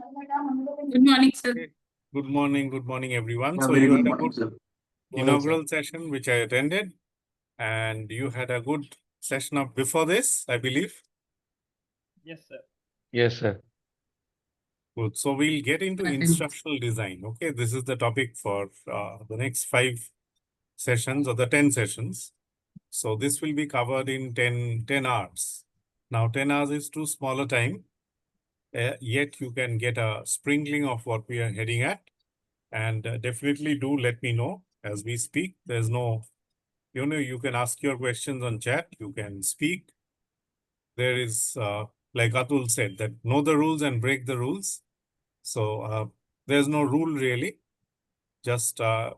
Good morning, sir. Okay. Good morning, everyone. So Very you good had a morning, good sir. inaugural session, which I attended, and you had a good session of before this, I believe. Yes, sir. Yes, sir. Good. So we'll get into Attend. instructional design. Okay, this is the topic for the next 5 sessions or the 10 sessions. So this will be covered in 10 hours. Now 10 hours is too small a time, yet you can get a sprinkling of what we are heading at. And definitely do let me know as we speak. There's no, you can ask your questions on chat. You can speak. There is, like Atul said, that know the rules and break the rules. So there's no rule really. Just I'll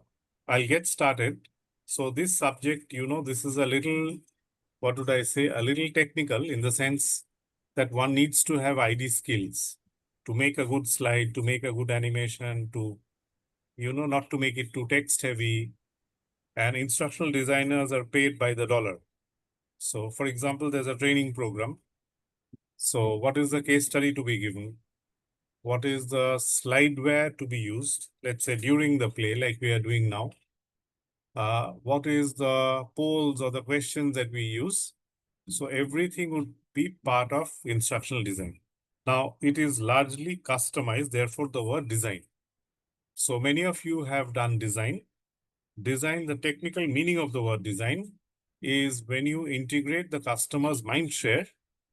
get started. So this subject, this is a little, what would I say, a little technical in the sense that one needs to have ID skills to make a good slide, to make a good animation, to not to make it too text heavy. And instructional designers are paid by the dollar. So for example, there's a training program. So what is the case study to be given? What is the slideware to be used? Let's say during the play, like we are doing now. What is the polls or the questions that we use? So everything would be part of instructional design. Now it is largely customized, therefore the word design. So many of you have done design. Design, the technical meaning of the word design is when you integrate the customer's mind share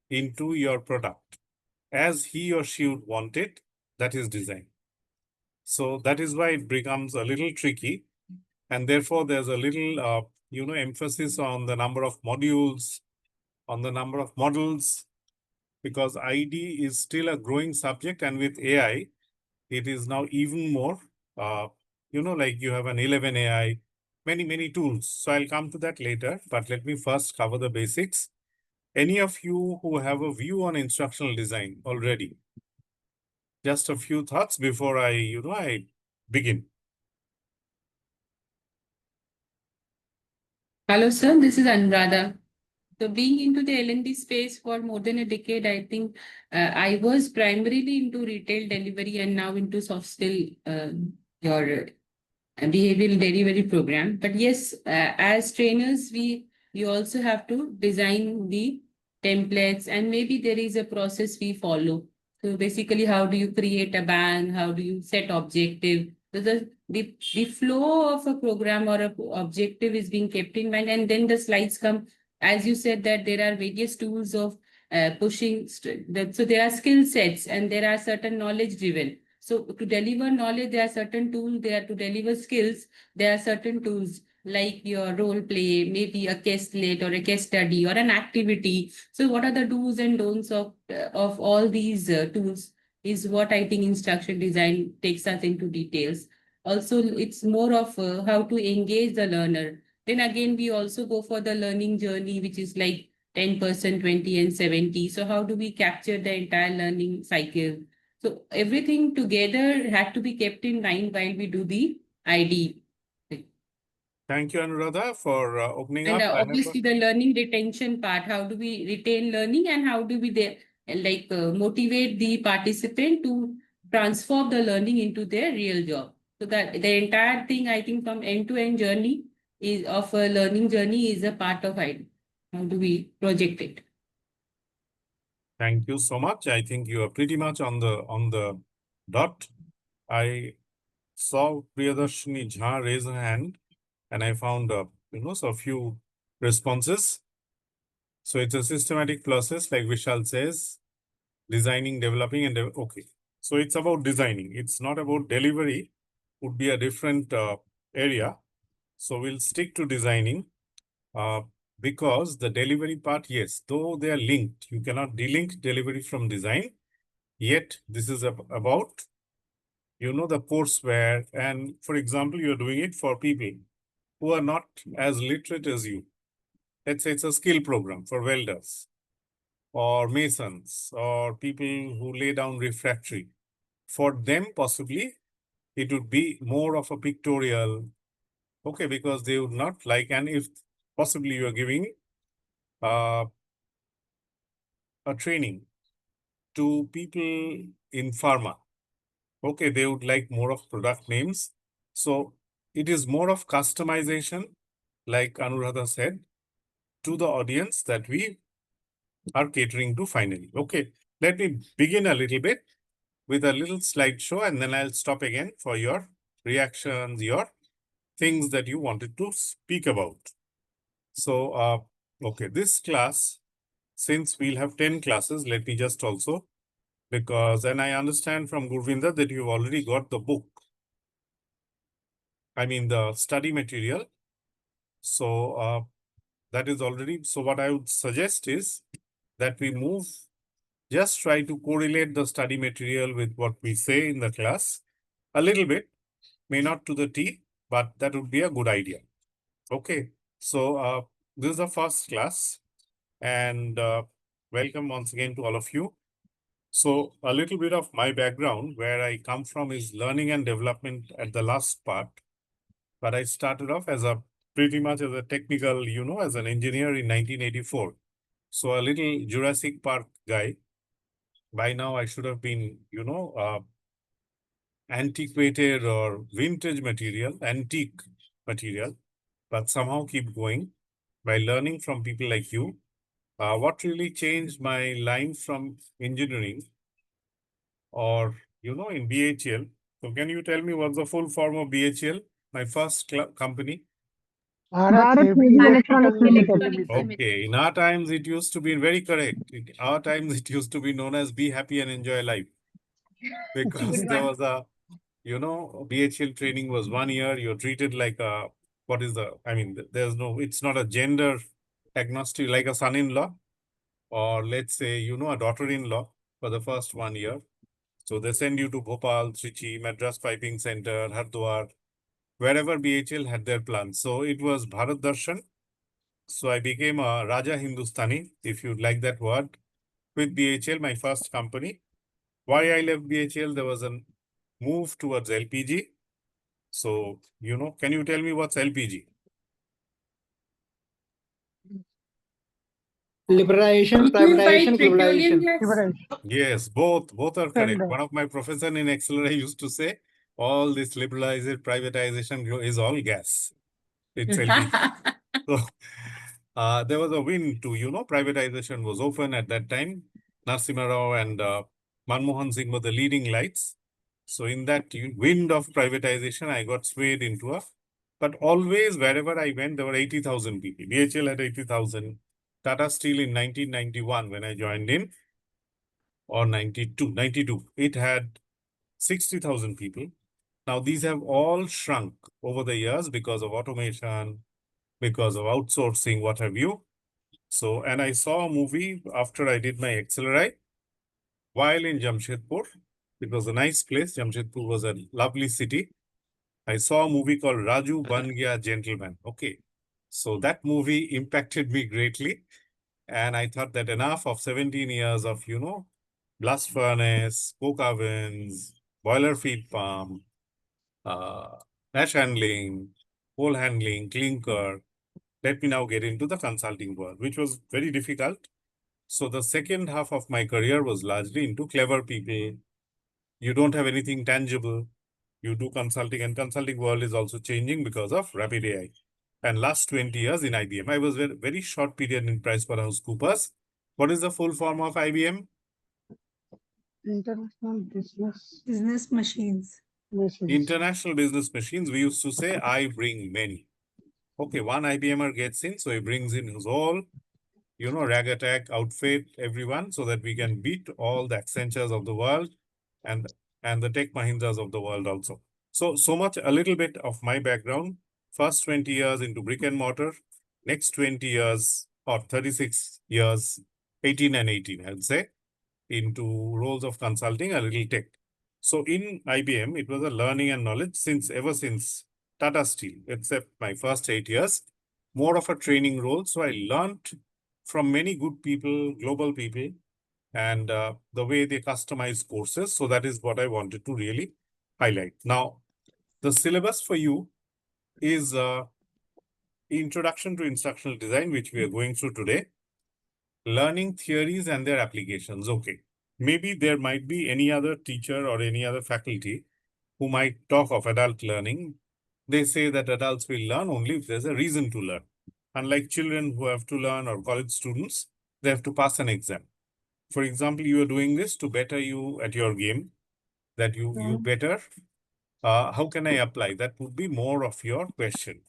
into your product as he or she would want it. That is design. So that is why it becomes a little tricky, and therefore there's a little emphasis on the number of modules, on the number of models, because ID is still a growing subject, and with AI it is now even more. Like you have an 11 AI, many tools. So I'll come to that later, but let me first cover the basics. Any of you who have a view on instructional design already? Just a few thoughts before I begin. Hello, sir. This is Anuradha. So being into the L&D space for more than a decade, I think I was primarily into retail delivery and now into soft skill, your behavioral delivery program. But yes, as trainers, we also have to design the templates, and maybe there is a process we follow. So basically, how do you create a bank? How do you set objective? So the flow of a program or a objective is being kept in mind, and then the slides come. As you said, that there are various tools of pushing. So there are skill sets and there are certain knowledge driven. So to deliver knowledge, there are certain tools. There to deliver skills, there are certain tools like your role play, maybe a case slate or a case study or an activity. So what are the do's and don'ts of all these tools is what I think instruction design takes us into details. Also, it's more of how to engage the learner. Then again, we also go for the learning journey, which is like 10%, 20, and 70. So how do we capture the entire learning cycle? So everything together had to be kept in mind while we do the ID. Thank you, Anuradha, for opening And up. obviously the learning retention part, how do we retain learning and how do we motivate the participant to transform the learning into their real job. So that the entire thing, I think from end to end journey is of a learning journey is a part of ID. How do we project it? Thank you so much. I think you are pretty much on the dot. I saw Priyadarshini Jha raise her hand, and I found so few responses. So it's a systematic process, like Vishal says, designing, developing, and okay. So it's about designing. It's not about delivery. Would be a different area. So we'll stick to designing. Because the delivery part, yes, though they are linked, you cannot delink delivery from design. Yet this is about, the courseware. And for example, you're doing it for people who are not as literate as you. Let's say it's a skill program for welders or masons or people who lay down refractory. For them, possibly, it would be more of a pictorial, okay, because they would not like, and if possibly you are giving a training to people in pharma, Okay, they would like more of product names. So it is more of customization, like Anuradha said, to the audience that we are catering to finally. Okay, let me begin a little bit with a little slideshow and then I'll stop again for your reactions, your things that you wanted to speak about. So, okay, this class, since we'll have 10 classes, let me just also, because, and I understand from Gurvinder that you've already got the book. I mean, the study material. So, that is already, so what I would suggest is that we move, just try to correlate the study material with what we say in the class a little bit, may not to the T, but that would be a good idea. Okay, so this is the first class and welcome once again to all of you. So a little bit of my background, where I come from is learning and development at the last part, but I started off as a pretty much as a technical, as an engineer in 1984. So a little Jurassic Park guy. By now I should have been, antiquated or vintage material, antique material, but somehow keep going by learning from people like you. What really changed my line from engineering or, in BHL? So can you tell me what's the full form of BHL, my first company? Bharat Heavy Electronics Limited. Okay, in our times, it used to be very correct. In our times, it used to be known as Be Happy and Enjoy Life. Because there was a, BHL training was 1 year. You're treated like a, there's no, it's not a gender agnostic, like a son-in-law, or let's say, a daughter-in-law for the first 1 year. So they send you to Bhopal, Trichy, Madras Piping Center, Hardwar, wherever BHL had their plans. So it was Bharat Darshan. So I became a Raja Hindustani, if you'd like that word, with BHL, my first company. Why I left BHL? There was a move towards LPG. So, can you tell me what's LPG? Liberalization, privatization, globalization. Yes, both are correct. One of my professor in Accelerate used to say, all this liberalization, privatization is all gas. It's LPG. So there was a win to, privatization was open at that time. Narasimha Rao and Manmohan Singh were the leading lights. So in that wind of privatization, I got swayed into but always wherever I went, there were 80,000 people. BHL had 80,000. Tata Steel in 1991, when I joined in, or 92, it had 60,000 people. Now these have all shrunk over the years because of automation, because of outsourcing, what have you. So, and I saw a movie after I did my Accelerate while in Jamshedpur. It was a nice place. Jamshedpur was a lovely city. I saw a movie called Raju Ban Gaya Gentleman. Okay. So that movie impacted me greatly. And I thought that enough of 17 years of, blast furnace, coke ovens, boiler feed pump, ash handling, coal handling, clinker. Let me now get into the consulting world, which was very difficult. So the second half of my career was largely into clever people. You don't have anything tangible. You do consulting, and consulting world is also changing because of rapid AI. And last 20 years in IBM, I was very short period in PricewaterhouseCoopers. What is the full form of IBM? International Business Machines. International Business Machines. We used to say, I bring many. Okay, one IBMer gets in, so he brings in his whole, rag attack outfit, everyone, so that we can beat all the Accentures of the world and the Tech Mahindras of the world also. So much, a little bit of my background. First 20 years into brick and mortar, next 20 years or 36 years, 18 and 18, I'd say, into roles of consulting, a little tech. So in IBM, it was a learning and knowledge ever since Tata Steel, except my first 8 years, more of a training role. So I learned from many good people, global people, and the way they customize courses. So that is what I wanted to really highlight. Now, the syllabus for you is Introduction to Instructional Design, which we are going through today. Learning theories and their applications. Okay. maybe there might be any other teacher or any other faculty who might talk of adult learning. They say that adults will learn only if there's a reason to learn. Unlike children who have to learn or college students, they have to pass an exam. For example, you are doing this to better you at your game, that you better. How can I apply? That would be more of your question.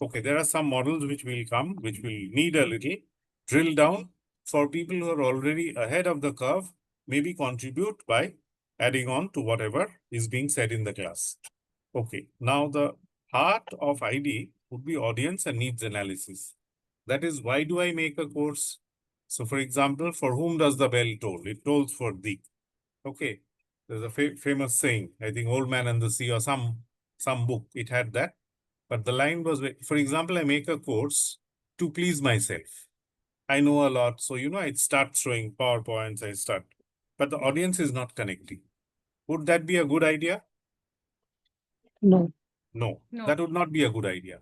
Okay, there are some models which will come, which will need a little drill down for people who are already ahead of the curve, maybe contribute by adding on to whatever is being said in the class. Okay, now the heart of ID would be audience and needs analysis. That is, why do I make a course? So for example, for whom does the bell toll? It tolls for thee. Okay, there's a famous saying, I think Old Man and the Sea or some book, it had that. But the line was, for example, I make a course to please myself. I know a lot. So, I start showing PowerPoints, I start. But the audience is not connecting. Would that be a good idea? No. No, No. that would not be a good idea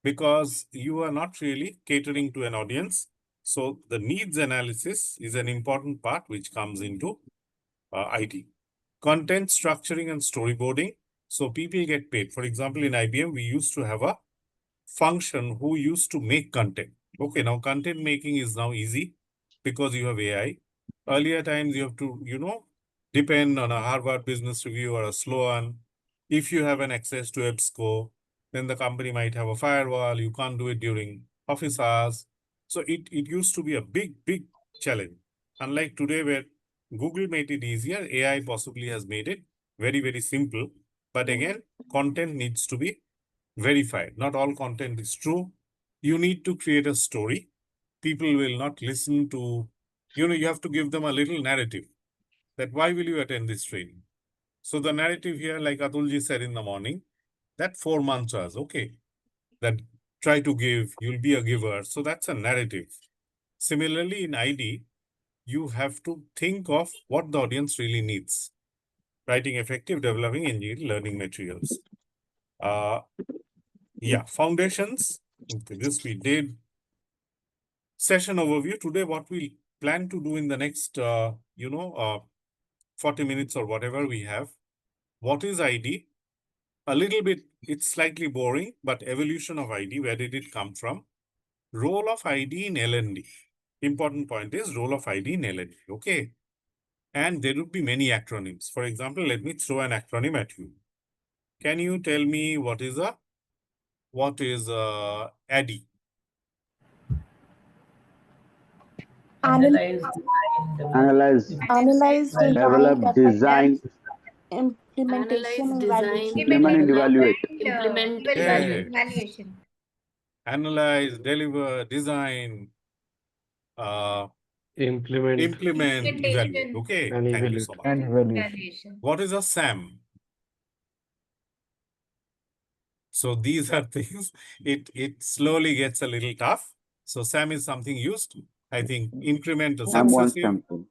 because you are not really catering to an audience. So the needs analysis is an important part which comes into IT. Content structuring and storyboarding. So people get paid. For example, in IBM, we used to have a function who used to make content. Okay, now content making is now easy because you have AI. Earlier times, you have to, depend on a Harvard Business Review or a Sloan. If you have an access to EBSCO, then the company might have a firewall. You can't do it during office hours. So it used to be a big, big challenge. Unlike today, where Google made it easier, AI possibly has made it very, very simple. But again, content needs to be verified. Not all content is true. You need to create a story. People will not listen to, you have to give them a little narrative that why will you attend this training? So the narrative here, like Atulji said in the morning, that 4 mantras, okay, that try to give, you'll be a giver. So that's a narrative. Similarly, in ID, you have to think of what the audience really needs. Writing effective, developing, engineering, learning materials. Yeah, foundations. Okay, this we did. Session overview. Today, what we plan to do in the next, 40 minutes or whatever we have. What is ID? A little bit, it's slightly boring, but evolution of ID, where did it come from? Role of ID in L&D. Important point is role of ID in L&D, okay? And there would be many acronyms. For example, let me throw an acronym at you. Can you tell me what is ADDI? Analyze, develop, design, implementation, and Analyze, evaluation. implement, and evaluate. implement, Yeah. evaluation. Analyze, deliver, design, Implement evaluate. Okay, and thank you evaluate. so much. And evaluation. What is a SAM? So these are things, it slowly gets a little tough. So SAM is something used, I think, incremental, SAM 1, successive. SAM 2.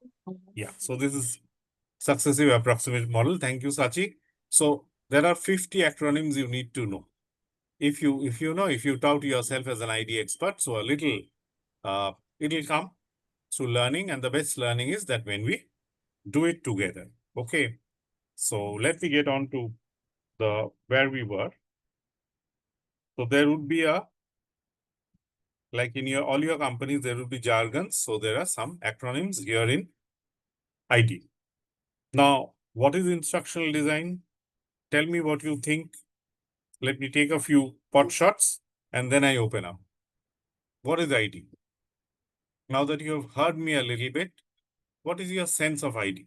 Yeah, so this is successive approximate model. Thank you, Sachi. So there are 50 acronyms you need to know. If you tout yourself as an ID expert, so a little, it'll come through learning, and the best learning is that when we do it together. Okay, so let me get on to where we were. So there would be like in all your companies, there will be jargons. So there are some acronyms here in ID. Now, what is instructional design? Tell me what you think. Let me take a few pot shots and then I open up. What is ID? Now that you have heard me a little bit, what is your sense of ID?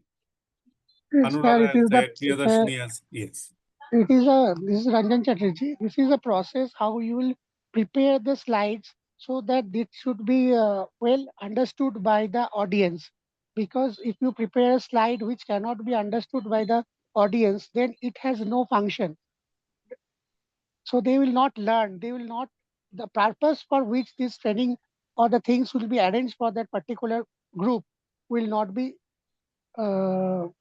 Anuradha has said, Priyadarshini has, yes. This is Ranjan Chatterjee. This is a process how you will prepare the slides so that it should be well understood by the audience. Because if you prepare a slide which cannot be understood by the audience, then it has no function. So they will not learn. They will not, the purpose for which this training or the things will be arranged for that particular group will not be helpful.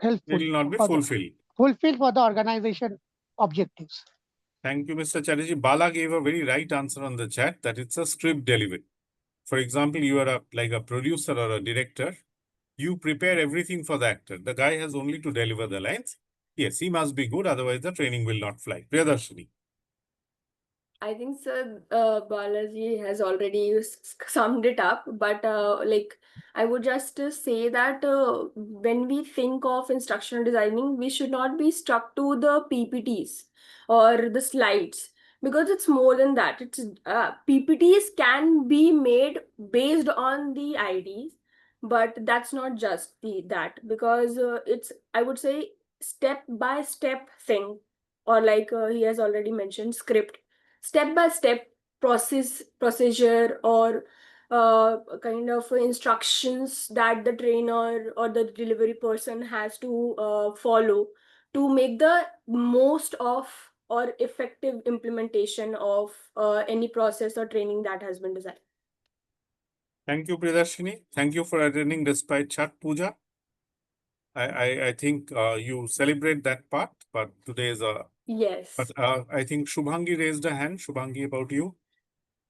It will not be fulfilled. Fulfilled for the organization objectives. Thank you, Mr. Chatterjee. Bala gave a very right answer on the chat that it's a script delivery. For example, you are like a producer or a director. You prepare everything for the actor. The guy has only to deliver the lines. Yes, he must be good, otherwise the training will not fly. Priyadarshini. I think Sir Balaji has already summed it up, but like I would just say that when we think of instructional designing, we should not be stuck to the PPTs or the slides because it's more than that. It's PPTs can be made based on the IDs, but that's not just that because it's, I would say, step by step thing, or like he has already mentioned, script, step by step procedure, or kind of instructions that the trainer or the delivery person has to follow to make the most of or effective implementation of any process or training that has been designed. Thank you, Priyadarshini. Thank you for attending despite Chhat Puja. I think you celebrate that part, but today is a. Yes. But I think Shubhangi raised a hand. Shubhangi, about you.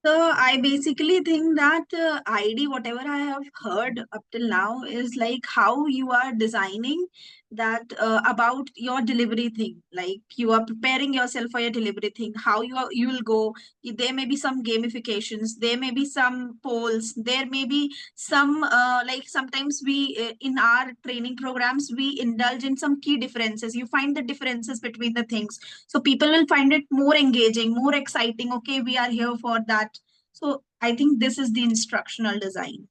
So I basically think that ID, whatever I have heard up till now, is like how you are designing that about your delivery thing. Like you are preparing yourself for your delivery thing. How you will go. There may be some gamifications. There may be some polls. There may be some like sometimes we in our training programs we indulge in some key differences. You find the differences between the things, so people will find it more engaging, more exciting. Okay, we are here for that. So I think this is the instructional design.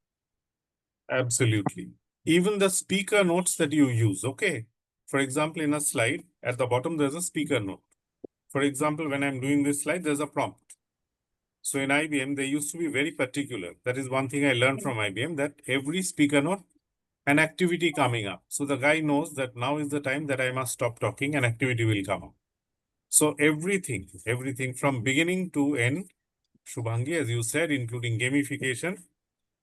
Absolutely. Even the speaker notes that you use, okay? For example, in a slide, at the bottom, there's a speaker note. For example, when I'm doing this slide, there's a prompt. So in IBM, they used to be very particular. That is one thing I learned from IBM, that every speaker note, an activity coming up. So the guy knows that now is the time that I must stop talking, an activity will come up. So everything from beginning to end, Shubhangi, as you said, including gamification,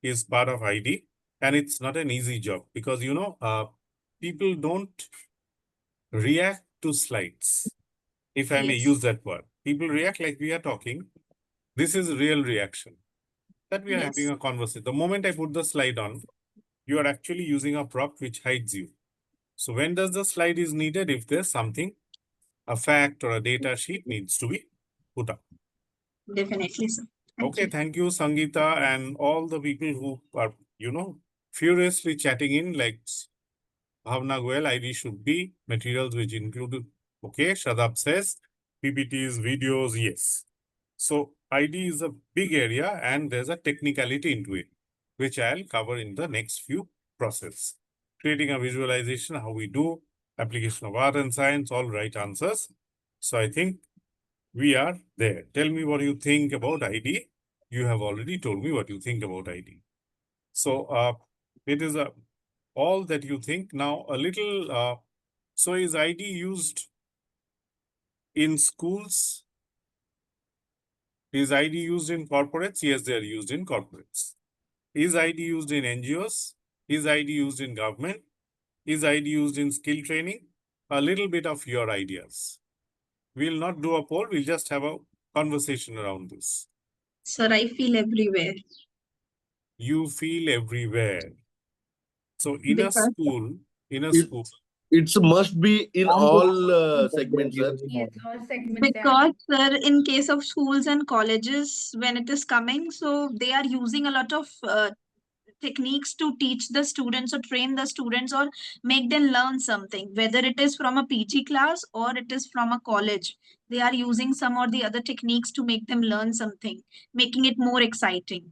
is part of ID. And it's not an easy job because, you know, people don't react to slides, if I may use that word. People react like we are talking. This is real reaction that we are having a conversation. The moment I put the slide on, you are actually using a prop which hides you. So when does the slide is needed? If there's something, a fact or a data sheet needs to be put up. Definitely, sir. Thank you, Sangeeta, and all the people who are, you know, furiously chatting in, like Bhavna Goel, ID should be materials which include, okay, Shadab says, PPTs, videos, yes. So ID is a big area and there's a technicality into it, which I'll cover in the next few process. Creating a visualization, how we do, application of art and science, all right answers. So I think we are there. Tell me what you think about ID. You have already told me what you think about ID. So it is all that you think. Now a little, so is ID used in schools? Is ID used in corporates? Yes, they are used in corporates. Is ID used in NGOs? Is ID used in government? Is ID used in skill training? A little bit of your ideas. We'll not do a poll, we'll just have a conversation around this. Sir, I feel everywhere. You feel everywhere. So in Because a school, it's must be in all segments, sir. Yes, all segments. Because, sir, in case of schools and colleges, when it is coming, so they are using a lot of techniques to teach the students or train the students or make them learn something, whether it is from a PG class or it is from a college. They are using some or the other techniques to make them learn something, making it more exciting.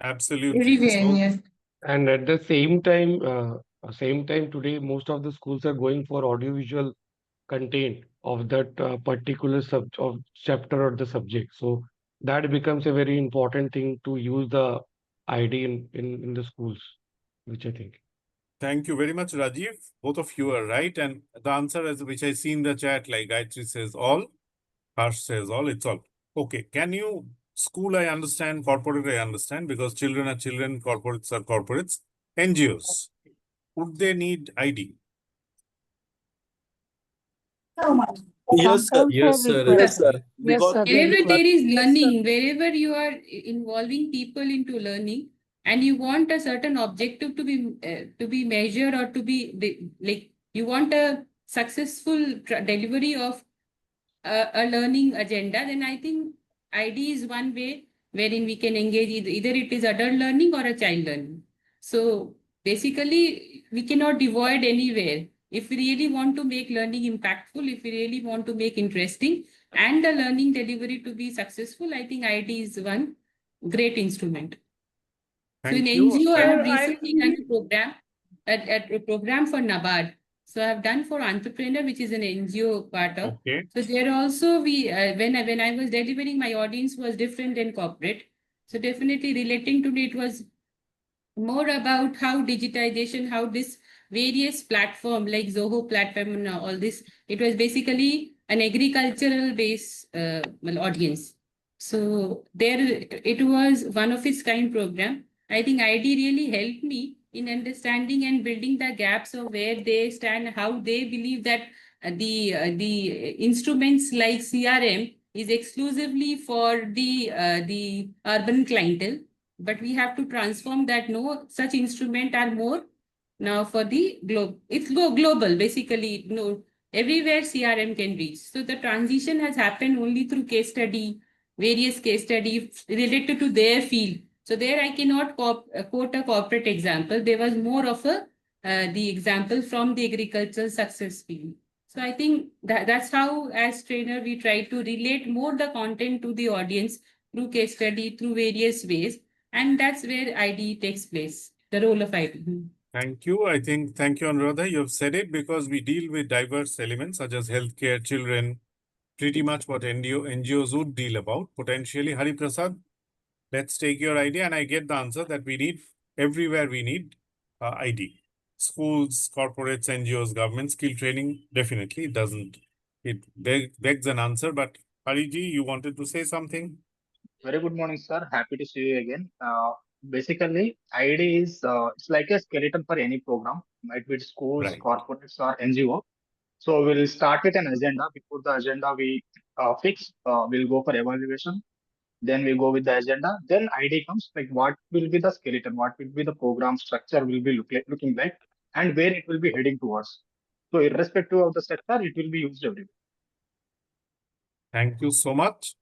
Absolutely. Everywhere, yes. And at the same time today, most of the schools are going for audiovisual content of that particular of chapter or the subject. So that becomes a very important thing to use the ID in the schools, which I think. Thank you very much, Rajiv. Both of you are right. And the answer is, which I see in the chat, like Gayatri says all, Harsh says all, it's all. Okay, can you, school I understand, corporate I understand, because children are children, corporates are corporates. NGOs, would they need ID? Yes, sir. Yes, sir. Yes, sir. Yes, Because sir. Wherever there is Yes, sir. learning, wherever you are involving people into learning, and you want a certain objective to be measured, or to be like, you want a successful delivery of a learning agenda, then I think ID is one way wherein we can engage, either it is adult learning or a child learning. So basically, we cannot avoid anywhere. If we really want to make learning impactful, if we really want to make interesting and the learning delivery to be successful, I think ID is one great instrument. So in Thank you. NGO, I have Sir, I recently done a program, a program for NABARD. So I've done for entrepreneur, which is an NGO part of. Okay. So there also when I was delivering, my audience was different than corporate. So definitely relating to it was more about how digitization, how this various platform like Zoho platform and all this, it was basically an agricultural base audience. So there it was one of its kind program. I think ID really helped me in understanding and building the gaps of where they stand, how they believe that the instruments like CRM is exclusively for the urban clientele, but we have to transform that. No, such instrument are more now for the globe. It's global, basically. No, everywhere CRM can reach. So the transition has happened only through case study, various case study related to their field. So there I cannot quote a corporate example. There was more of a the example from the agricultural success field. So I think that's how, as trainer, we try to relate more the content to the audience through case study, through various ways, and that's where ID takes place, the role of ID. Thank you. Thank you, Anuradha. You have said it, because we deal with diverse elements such as healthcare, children, pretty much what NGOs would deal about. Potentially, Hari Prasad, let's take your idea, and I get the answer that we need, everywhere we need ID. Schools, corporates, NGOs, government, skill training, definitely it doesn't. It begs an answer, but Hariji, you wanted to say something? Very good morning, sir. Happy to see you again. Basically, ID is it's like a skeleton for any program, might be schools, Right. corporates, or NGO. So we'll start with an agenda. Before the agenda we fix, we'll go for evaluation. Then we go with the agenda. Then ID comes, like what will be the skeleton, what will be the program structure will be looking like, and where it will be heading towards. So irrespective of the sector, it will be used everywhere. Thank you so much.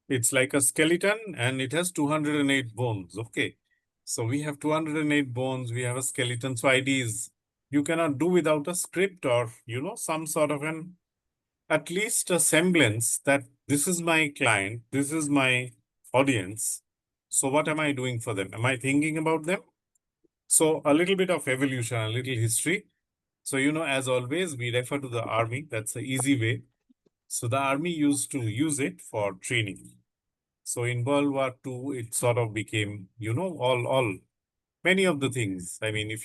It's like a skeleton and it has 208 bones. Okay. So we have 208 bones. We have a skeleton. So ideas, you cannot do without a script or, some sort of at least a semblance that this is my client, this is my audience. So what am I doing for them? Am I thinking about them? So a little bit of evolution, a little history. So, as always, we refer to the army. That's the easy way. So the army used to use it for training. So in World War II, it sort of became, many of the things. I mean,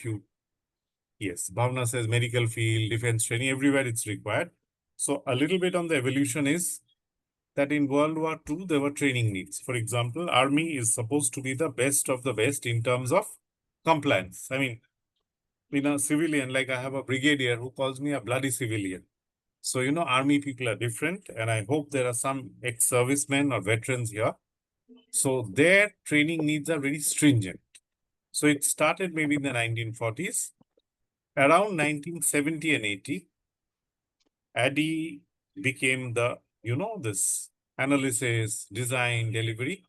yes, Bhavna says medical field, defense training, everywhere it's required. So a little bit on the evolution is that in World War II, there were training needs. For example, army is supposed to be the best of the best in terms of compliance. I mean, in a civilian, like I have a brigadier who calls me a bloody civilian. So, army people are different, and I hope there are some ex-servicemen or veterans here. So their training needs are very stringent. So it started maybe in the 1940s. Around 1970 and 80, ADDIE became the, this analysis, design, delivery.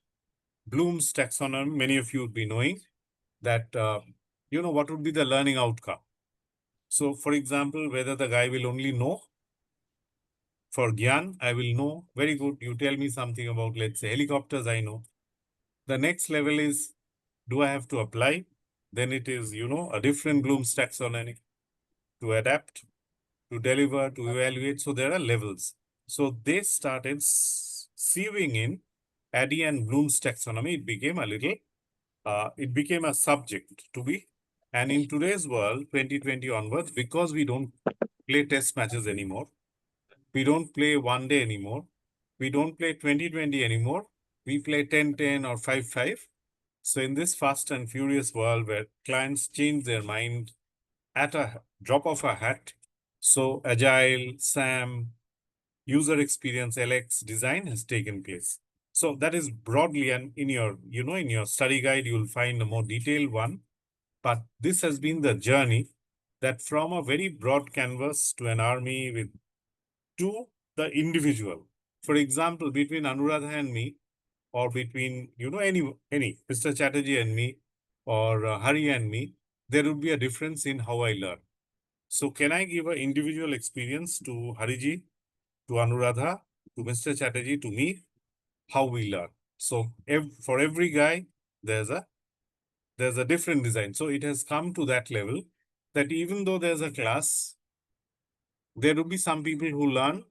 Bloom's taxonomy, many of you would be knowing that, what would be the learning outcome. So, for example, whether the guy will only know for Gyan, I will know, very good, you tell me something about, let's say, helicopters, I know. The next level is, do I have to apply? Then it is, a different Bloom's taxonomy to adapt, to deliver, to evaluate. So there are levels. So they started sieving in ADDIE and Bloom's taxonomy. It became it became a subject to be. And in today's world, 2020 onwards, because we don't play test matches anymore, we don't play one day anymore, we don't play 2020 anymore, we play 10-10 or 5-5. So in this fast and furious world where clients change their mind at a drop of a hat, so Agile, SAM, user experience, LX design has taken place. So that is broadly, and in your, in your study guide, you'll find a more detailed one. But this has been the journey that from a very broad canvas to an army to the individual. For example, between Anuradha and me, or between, any Mr. Chatterjee and me, or Hari and me, there would be a difference in how I learn. So can I give an individual experience to Hariji, to Anuradha, to Mr. Chatterjee, to me, how we learn? So for every guy, there's a different design. So it has come to that level that even though there's a class, there will be some people who learn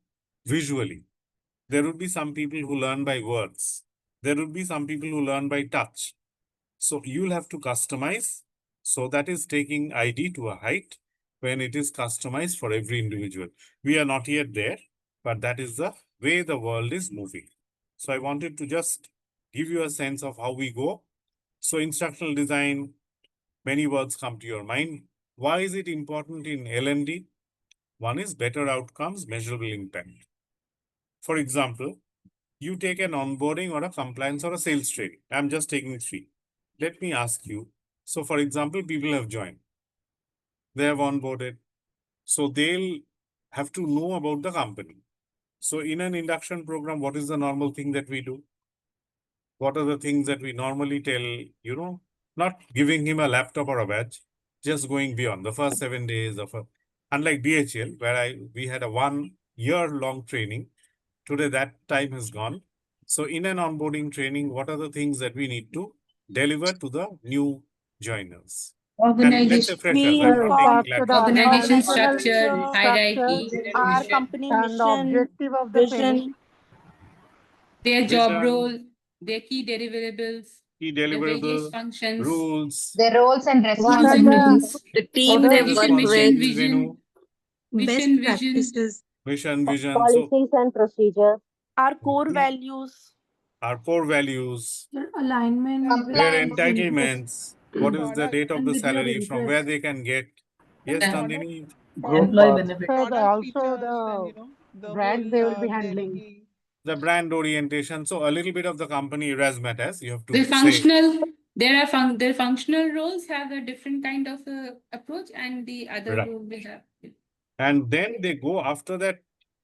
visually. There will be some people who learn by words. There will be some people who learn by touch. So you'll have to customize. So that is taking ID to a height when it is customized for every individual. We are not yet there, but that is the way the world is moving. So I wanted to just give you a sense of how we go. So instructional design, many words come to your mind. Why is it important in L&D? One is better outcomes, measurable impact. For example, you take an onboarding or a compliance or a sales training. I'm just taking 3. Let me ask you. So for example, people have joined. They have onboarded. So they'll have to know about the company. So in an induction program, what is the normal thing that we do? What are the things that we normally tell, not giving him a laptop or a badge, just going beyond the first 7 days of unlike DHL, where we had a 1-year-long training. Today that time has gone. So in an onboarding training, what are the things that we need to deliver to the new joiners? And let's say Organization, freshers, I'm not taking After the lateral. organization organizational structure, structure hierarchy, Our company and the mission, objective of the training. vision. their job Vision, role, their key deliverables, key the various deliverable, functions, rules, Their roles and What rules are and the responsibilities. rules, The team other they roles, work mission, with, mission, responsibilities, vision, best mission, vision, practices. vision. So Policies and procedures. Our core values. our core values, Their alignment with their Compliance. interest, entitlements, what is the date of and the with their salary, from where interest. they can get. Yes, yeah. Nandini, growth Employee path. benefit. so Product also features and the the brands whole they will be their handling? the brand orientation. So a little bit of the company razzmatazz, you have The to say. functional, their functional roles have a different kind of approach, and the other Right. role will have. And then they go after that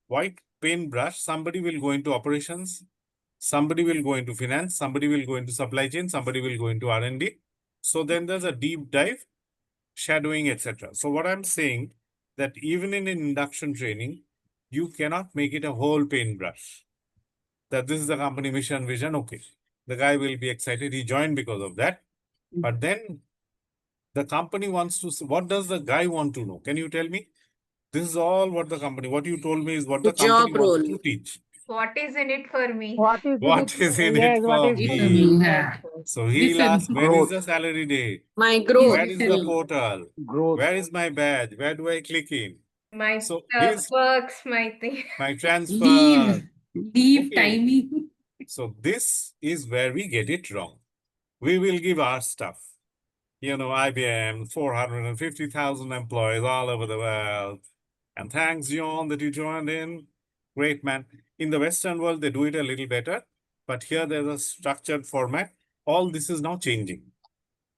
white paintbrush. Somebody will go into operations, somebody will go into finance, somebody will go into supply chain, somebody will go into R&D. So then there's a deep dive, shadowing, etc. So what I'm saying that even in an induction training, you cannot make it a whole paintbrush. That this is the company mission, vision. Okay, the guy will be excited. He joined because of that. But then the company wants to. What does the guy want to know? Can you tell me? This is all what the company. What you told me is what The the company job wants role. to teach. What is in it for me? What is in it? What is in it Yes, what for is If me? yeah. So he'll ask, Listen, when is Growth. the salary day? My please Where growth. is the listen. portal? Growth. Where is my badge? Where do I click in? My So his perks, my thing. my transfer. Leave Okay. timing. So this is where we get it wrong. We will give our stuff. IBM, 450,000 employees all over the world. And thanks, John, that you joined in. Great, man. In the Western world, they do it a little better. But here there's a structured format. All this is now changing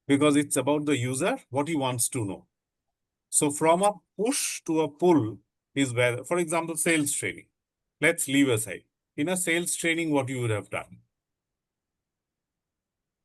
because it's about the user, what he wants to know. So from a push to a pull is where, for example, sales training. Let's leave aside. In a sales training, what you would have done.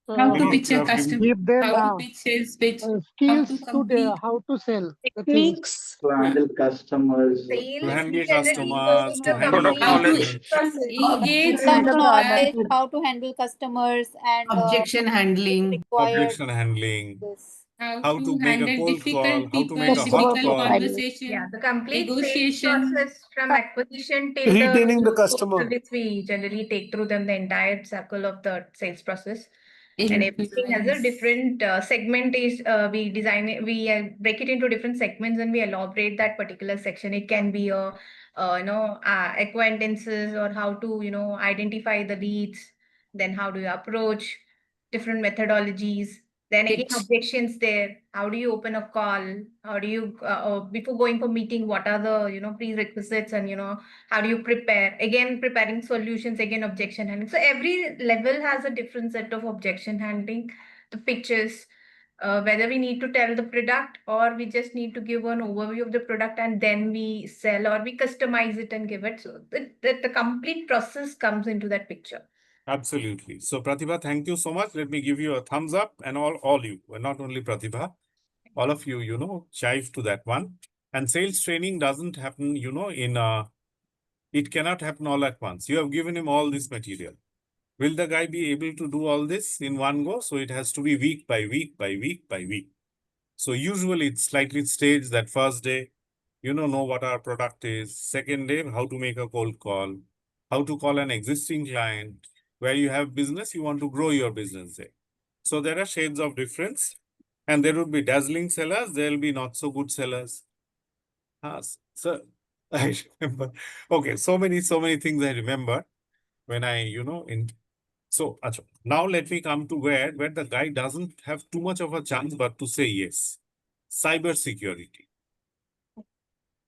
How to So pitch You a have given customer, give them how to pitch sales pitch, how skills to to complete. how to sell the things. Techniques. To handle customers. to Sales handle generally goes customers, with to the handle Product How complete knowledge. to process. engage, Understand the product, have how to handle customers, and Objection handling. required objection handling, this. how how to to make a handle cold call, difficult how to people, make a hot Customer difficult call. profiling. Yeah, conversation, the complete sales negotiation. process from acquisition till Retaining the the customer. service we generally take through them the entire cycle of the sales process. And everything has a Influence. different segment is we design it, we break it into different segments and we elaborate that particular section. It can be a acquaintances or how to identify the leads, then how do you approach different methodologies, Then again, Pitch. objections there. How do you open a call? How do you, before going for meeting, what are the, prerequisites and, how do you prepare? Again, preparing solutions, again, objection handling. So every level has a different set of objection handling, the pitches, whether we need to tell the product or we just need to give an overview of the product and then we sell or we customize it and give it. So the complete process comes into that picture. Absolutely. So Pratibha, thank you so much. Let me give you a thumbs up, and all you, well, not only Pratibha, all of you, chive to that one. And sales training doesn't happen, it cannot happen all at once. You have given him all this material. Will the guy be able to do all this in one go? So it has to be week by week by week by week. So usually it's slightly staged. That first day, know what our product is. Second day, how to make a cold call, how to call an existing client. Where you have business, you want to grow your business there. So there are shades of difference, and there would be dazzling sellers. There will be not so good sellers. So I remember. Okay, so many things I remember when I, So now let me come to where the guy doesn't have too much of a chance but to say yes. Cyber security,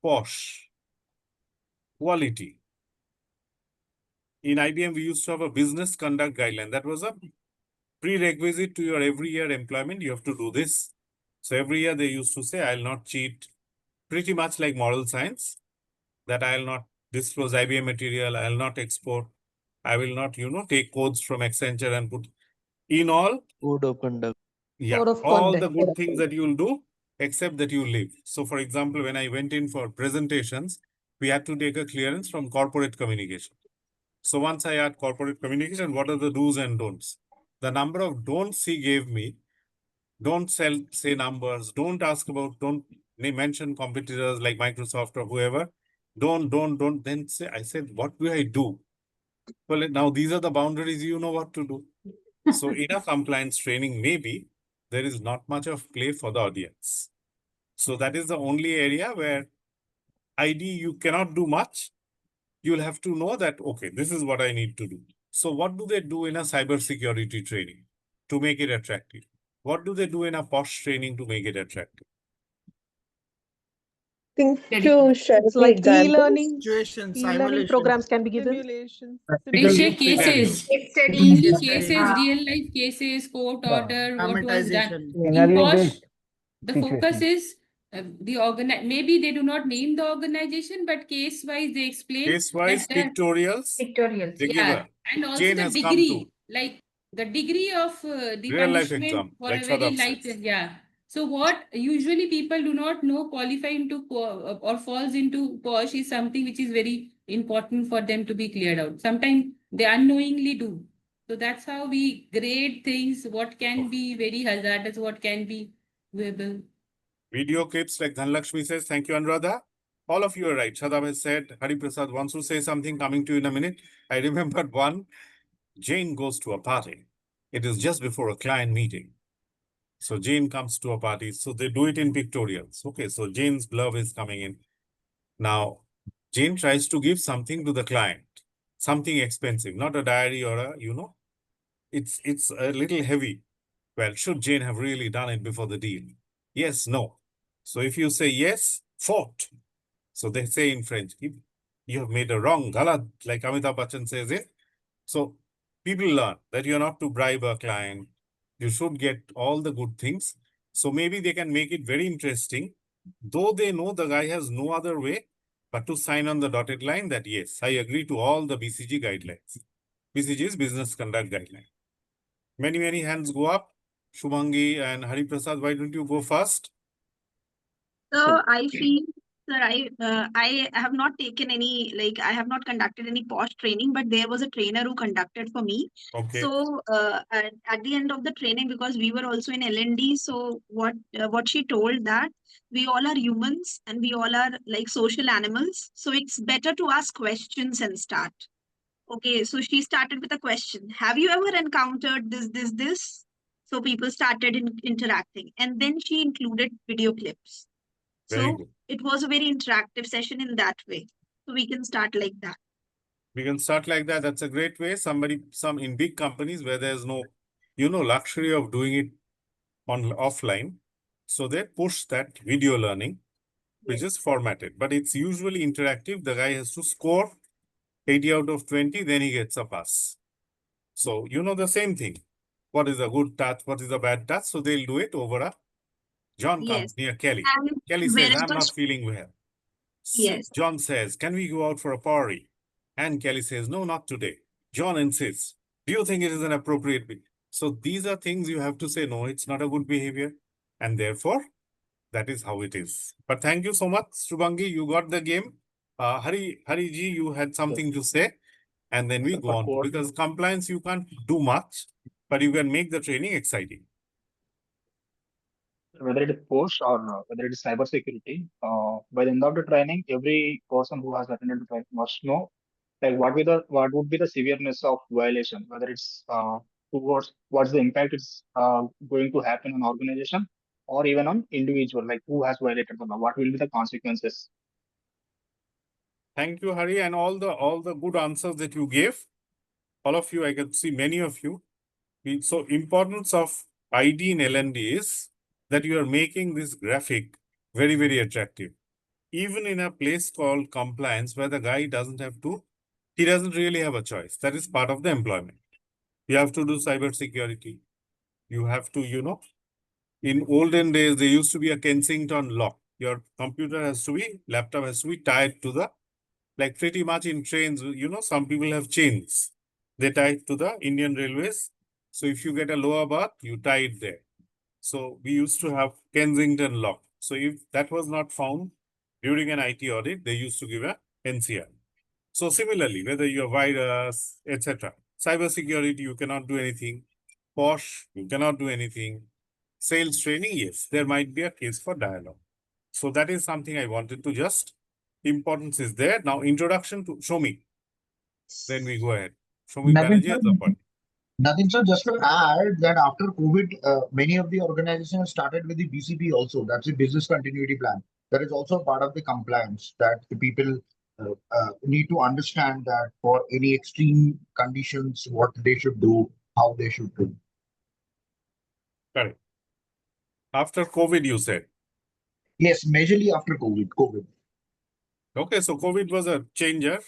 posh, quality. In IBM, we used to have a business conduct guideline. That was a prerequisite to your every year employment. You have to do this. So every year they used to say, I'll not cheat, pretty much like moral science, that I'll not disclose IBM material, I'll not export, I will not, take codes from Accenture and put in all. Code of conduct. Yeah, Code of all the conduct. good things that you'll do, except that you live. So for example, when I went in for presentations, we had to take a clearance from corporate communication. So once I had corporate communication, what are the do's and don'ts? The number of don'ts he gave me, don't say numbers, don't ask about, don't mention competitors like Microsoft or whoever. Don't. Then say, I said, what do I do? Well, now these are the boundaries, you know what to do. So in a compliance training, maybe there is not much of play for the audience. So that is the only area where ID, you cannot do much. You'll have to know that, okay, this is what I need to do. So what do they do in a cybersecurity training to make it attractive? What do they do in a POSH training to make it attractive? Think Ready. to share It's the like examples. e-learning. Situations, E-learning simulation, programs can be given. simulations, They share Very cases, good. Case studies. only case cases, studies, real life cases, court order, what was done. amortization. In POSH, the focus is the maybe they do not name the organization, but case wise they explain Case-wise that pictorials, Pictorials. they give yeah, a and also Jane the has come to degree, like the degree of the real life punishment exam, for like a very Sadaf light, says. yeah. So what usually people do not know qualify into or falls into POSH is something which is very important for them to be cleared out. Sometimes they unknowingly do. So that's how we grade things, what can be very hazardous, what can be doable. Video clips like Dhanlakshmi says, thank you, Anuradha. All of you are right. Shadab has said, Hari Prasad wants to say something, coming to you in a minute. I remembered one. Jane goes to a party. It is just before a client meeting. So Jane comes to a party. So they do it in pictorials. Okay, so Jane's glove is coming in. Now, Jane tries to give something to the client, something expensive, not a diary or a, it's a little heavy. Well, should Jane have really done it before the deal? Yes, no. So if you say yes, fought. So they say in French, you have made a wrong, galat, like Amitabh Bachchan says it. So people learn that you're not to bribe a client. You should get all the good things. So maybe they can make it very interesting, though they know the guy has no other way but to sign on the dotted line that, yes, I agree to all the BCG guidelines. BCG is Business Conduct Guideline. Many hands go up. Shubhangi and Hari Prasad, why don't you go first? So I feel, sir, I have not taken any, like I have not conducted any POSH training, but there was a trainer who conducted for me. Okay. So at the end of the training, because we were also in L&D, so what she told that we all are humans and we all are like social animals. So it's better to ask questions and start. Okay, so she started with a question. Have you ever encountered this? So people started interacting, and then she included video clips. Very So good. it was a very interactive session in that way. So we can start like that. We can start like that. That's a great way. Some in big companies where there's no, luxury of doing it on offline. So they push that video learning, which is formatted, but it's usually interactive. The guy has to score 80 out of 20, then he gets a pass. So you know the same thing. What is a good touch? What is a bad touch? So they'll do it over a John comes Yes. near Kelly. And Kelly says, whereas I'm the not feeling well. yes, John says, can we go out for a party? And Kelly says, no, not today. John insists, do you think it is an appropriate be-? So these are things you have to say, no, it's not a good behavior. And therefore, that is how it is. But thank you so much, Shubhangi. You got the game. Hari ji, you had something to say. And then we So go for on. core, Because compliance, you can't do much, but you can make the training exciting. whether it is post or whether it is cybersecurity, by the end of the training, every person who has attended the training must know like what would be the severeness of violation, whether it's towards what's the impact it's going to happen on organization or even on individual, like who has violated the law, what will be the consequences. Thank you, Hari, and all the good answers that you gave. All of you, I can see many of you. So importance of ID in L&D is that you are making this graphic very, very attractive. Even in a place called compliance where the guy doesn't have to, he doesn't really have a choice. That is part of the employment. You have to do cyber security. You have to, in olden days, there used to be a Kensington lock. Your computer has to be, laptop has to be tied to the, like pretty much in trains, some people have chains. They tie it to the Indian Railways. So if you get a lower berth, you tie it there. So we used to have Kensington lock. So if that was not found during an IT audit, they used to give a NCR. So similarly, whether you're virus, etc., cybersecurity, you cannot do anything. POSH, you cannot do anything. Sales training, yes, there might be a case for dialogue. So that is something I wanted to just, importance is there. Now introduction to Shomi. Then we go ahead. Shomi Nothing, Banerjee has the point. nothing, sir. Just to add that after COVID, many of the organizations started with the BCP also. That's the business continuity plan. That is also part of the compliance that the people need to understand that for any extreme conditions, what they should do, how they should do. Correct. After COVID, you said. Yes, majorly after COVID. Okay, so COVID was a changer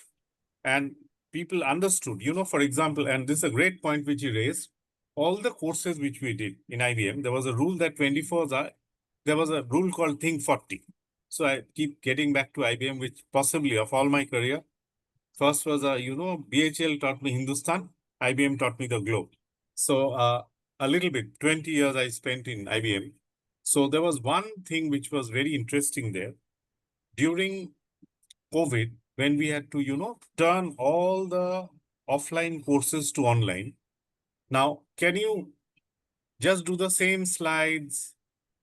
and people understood, for example, and this is a great point which you raised, all the courses which we did in IBM, there was a rule that 24 hours, there was a rule called Think 40. So I keep getting back to IBM, which possibly of all my career, first was, BHL taught me Hindustan, IBM taught me the globe. So a little bit, 20 years I spent in IBM. So there was one thing which was very interesting there. During COVID, when we had to, turn all the offline courses to online. Now, can you just do the same slides,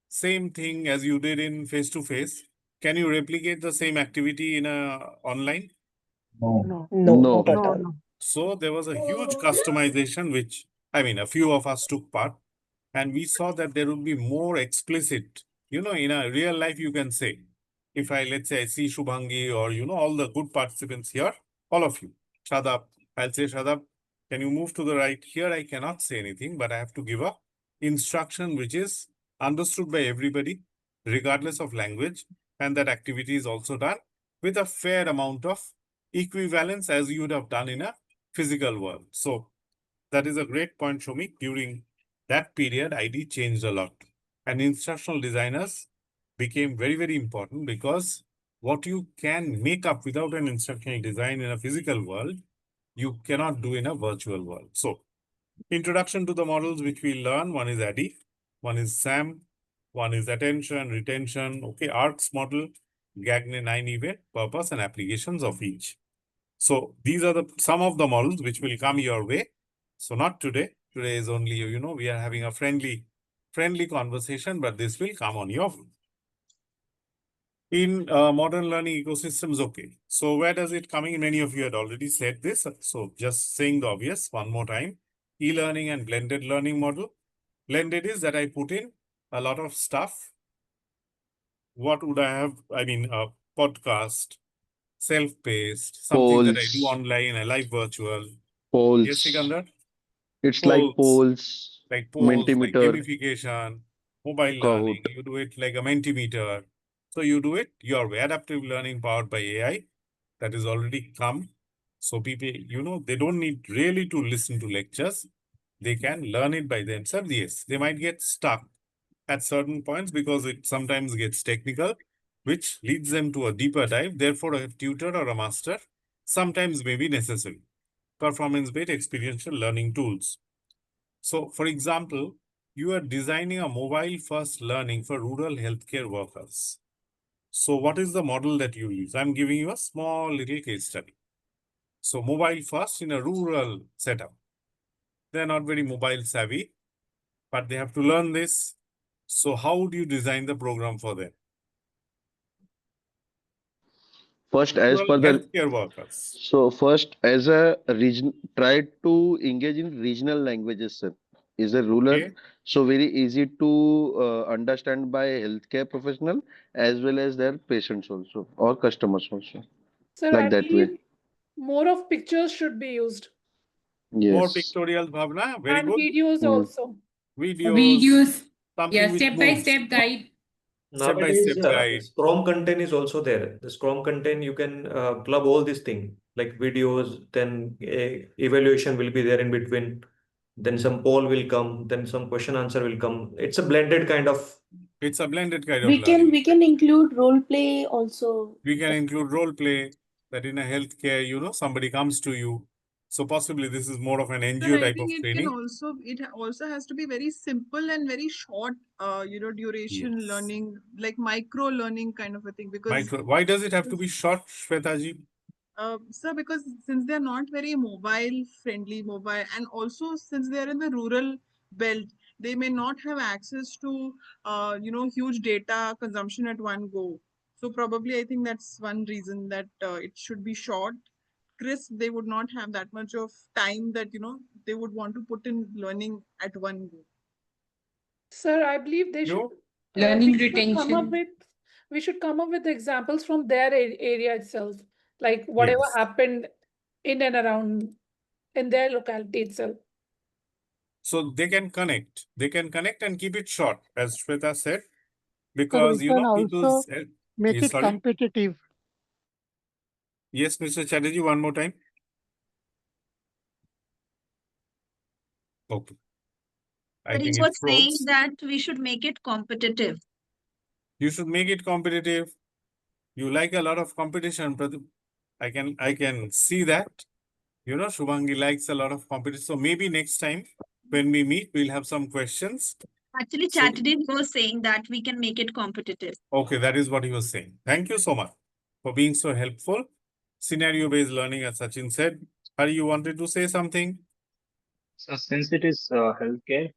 same thing as you did in face-to-face? Can you replicate the same activity in a online? No. No. So there was a huge customization, which, a few of us took part. And we saw that there would be more explicit, in a real life, you can say, if let's say I see Shubhangi or, all the good participants here, all of you, Shadab, I'll say, Shadab, can you move to the right? Here, I cannot say anything, but I have to give a instruction which is understood by everybody, regardless of language. And that activity is also done with a fair amount of equivalence as you would have done in a physical world. So that is a great point, Shomi. During that period, ID changed a lot. And instructional designers became very, very important because what you can make up without an instructional design in a physical world, you cannot do in a virtual world. So, introduction to the models which we learn, one is ADDIE, one is SAM, one is attention, retention, okay, ARCS model, Gagne 9 event, purpose and applications of each. So these are some of the models which will come your way. So not today. Today is only, we are having a friendly conversation, but this will come on your way. In modern learning ecosystems, okay. So where does it coming? Many of you had already said this. So just saying the obvious one more time. E-learning and blended learning model. Blended is that I put in a lot of stuff. What would I have? A podcast, self-paced, something that I do Polls. online, a live virtual. Yes, Polls. Sikandar? It's like polls, like polls, like Mentimeter. gamification. mobile Kahoot. learning, you do it like a Mentimeter. So you do it your way. Adaptive learning powered by AI that is already come. So people, they don't need really to listen to lectures. They can learn it by themselves. Yes, they might get stuck at certain points because it sometimes gets technical, which leads them to a deeper dive. Therefore, a tutor or a master sometimes may be necessary. Performance-based experiential learning tools. So, for example, you are designing a mobile-first learning for rural healthcare workers. So, what is the model that you use? I'm giving you a small little case study. So, mobile-first in a rural setup. They're not very mobile savvy, but they have to learn this. So, how do you design the program for them? First, as Rural per the healthcare workers. so first as a region, try to engage in regional languages, sir. Is a rural, Okay. so very easy to understand by healthcare professional as well as their patients also or customers also. Sir, Like I that way. believe more of pictures should be used More Yes. pictorial, Bhavna. Very and good. videos also. Videos, Videos, something which moves. step-by-step guide. Step-by-step guide. Scrum content is also there. The Scrum content, you can club all these things like videos, then evaluation will be there in between, then some poll will come, then some question answer will come. It's a blended kind of. It's a blended kind of learning. We can include role play also. We can include role play that in a healthcare, somebody comes to you. So possibly this is more of an NGO type of training. It also has to be very simple and very short, duration Yes. learning, like micro learning kind of a thing. Because Why does it have to be short, Shwetaji? sir, because since they're not very mobile, and also since they're in the rural belt, they may not have access to, huge data consumption at one go. So probably I think that's one reason that it should be short, crisp. They would not have that much of time that, they would want to put in learning at one go. Sir, I believe they should. Learning We should come up retention. with we should come up with examples from their area itself, like whatever Yes. happened in and around in their locality itself. So they can connect. They can connect and keep it short, as Shweta said, So because we can also people's. make it Sorry. competitive. Yes, Mr. Chatterjee, one more time. Okay. I But think he it was saying froze. that we should make it competitive. You should make it competitive. You like a lot of competition, Pradeep. I can see that. Shubhangi likes a lot of competition. So maybe next time when we meet, we'll have some questions. Actually, So, Chatterjee was saying that we can make it competitive. okay, that is what he was saying. Thank you so much for being so helpful. Scenario-based learning, as Sachin said. Hari, you wanted to say something? So since it is healthcare,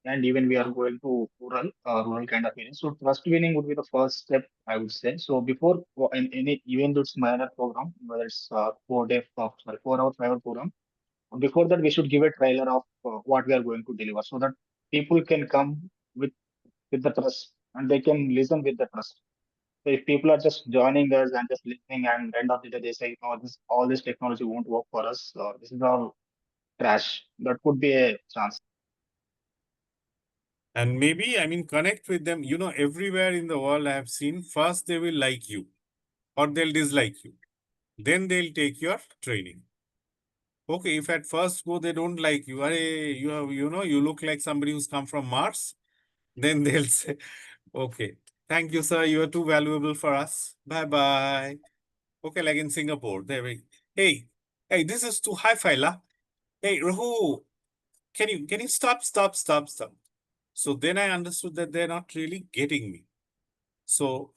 and even we are going to rural kind of area, so trust winning would be the first step, I would say. So before in any even though it's minor program, whether it's 4-hour, 5-hour program, before that we should give a trailer of what we are going to deliver, so that people can come with the trust and they can listen with the trust. So if people are just joining us and just listening, and end of the day they say, "Oh, all this technology won't work for us. This is all trash." That could be a chance. And maybe, connect with them. Everywhere in the world I have seen, first they will like you or they'll dislike you. Then they'll take your training. Okay, if at first go they don't like you, you look like somebody who's come from Mars, then they'll say, okay, thank you, sir. You are too valuable for us. Bye-bye. Okay, like in Singapore, hey, this is too hi-fi, la. Hey, Rahul, can you stop? So then I understood that they're not really getting me. So,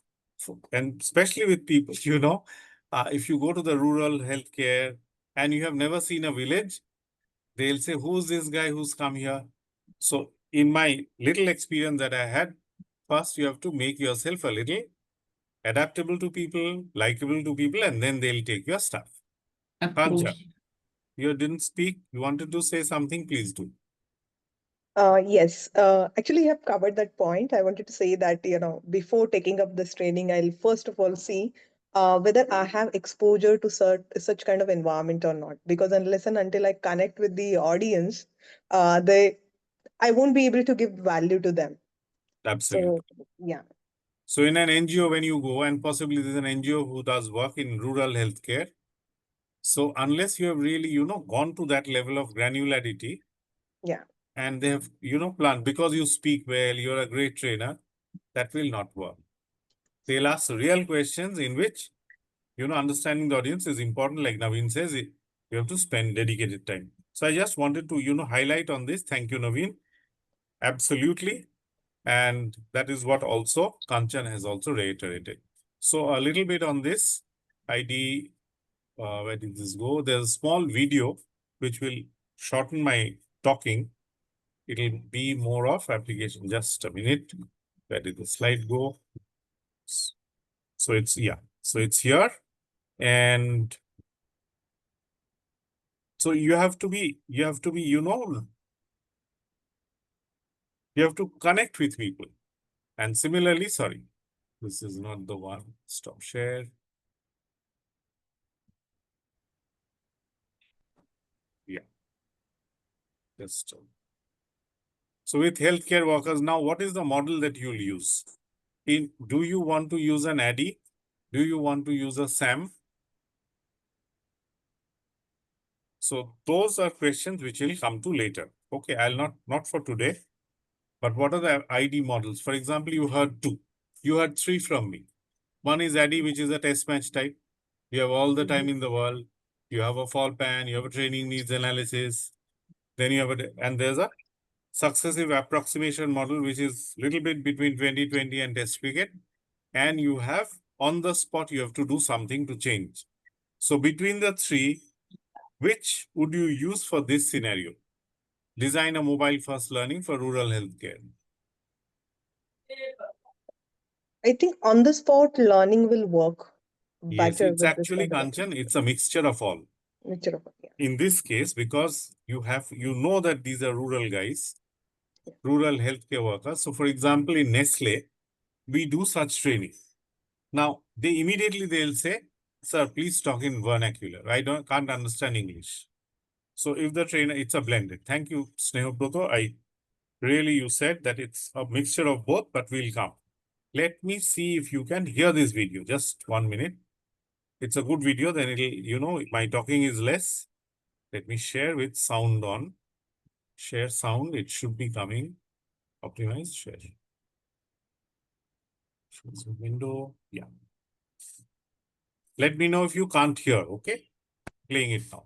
and especially with people, if you go to the rural healthcare and you have never seen a village, they'll say, who's this guy who's come here? So in my little experience that I had, first you have to make yourself a little adaptable to people, likable to people, and then they'll take your stuff. Kancha, you didn't speak. You wanted to say something, please do. Yes, actually, you have covered that point. I wanted to say that, before taking up this training, I'll first of all see whether I have exposure to such kind of environment or not. Because unless and until I connect with the audience, I won't be able to give value to them. Absolutely. So yeah, So in an NGO, when you go, and possibly there's an NGO who does work in rural healthcare. So unless you have really, gone to that level of granularity, yeah, and they have, planned, because you speak well, you're a great trainer, that will not work. They'll ask real questions in which, understanding the audience is important. Like Naveen says, you have to spend dedicated time. So I just wanted to, highlight on this. Thank you, Naveen. Absolutely. And that is what also Kanchan has also reiterated. So a little bit on this ID, where did this go? There's a small video which will shorten my talking. It'll be more of application. Just a minute. Where did the slide go? So it's, so it's here. And so you have to be, you have to connect with people. And similarly, sorry, this is not the one. Stop share. Yeah. Just. So with healthcare workers, now what is the model that you'll use? Do you want to use an ADDIE? Do you want to use a SAM? So those are questions which will come to later. Okay, I'll not for today. But what are the ID models? For example, you heard two. You heard three from me. One is ADDIE, which is a test match type. You have all the time in the world. You have a fall pan. You have a training needs analysis. Then you have and there's a successive approximation model, which is little bit between 2020 and test cricket. And you have on the spot, you have to do something to change. So between the three, which would you use for this scenario? Design a mobile first learning for rural healthcare. I think on the spot learning will work Yes, better it's with this actually, kind of Kanchan, it's a mixture of all. mixture of yeah. In this case, because you know that these are rural guys, rural healthcare workers. So for example, in Nestle, we do such training. Now, they'll say, sir, please talk in vernacular. I can't understand English. So if the trainer, it's a blended. Thank you, Snehoproto. You said that it's a mixture of both, but we'll come. Let me see if you can hear this video. Just 1 minute. It's a good video, then it'll, my talking is less. Let me share with sound on. Share sound, it should be coming. Optimize, share. Shows a window, yeah. Let me know if you can't hear, okay? Playing it now.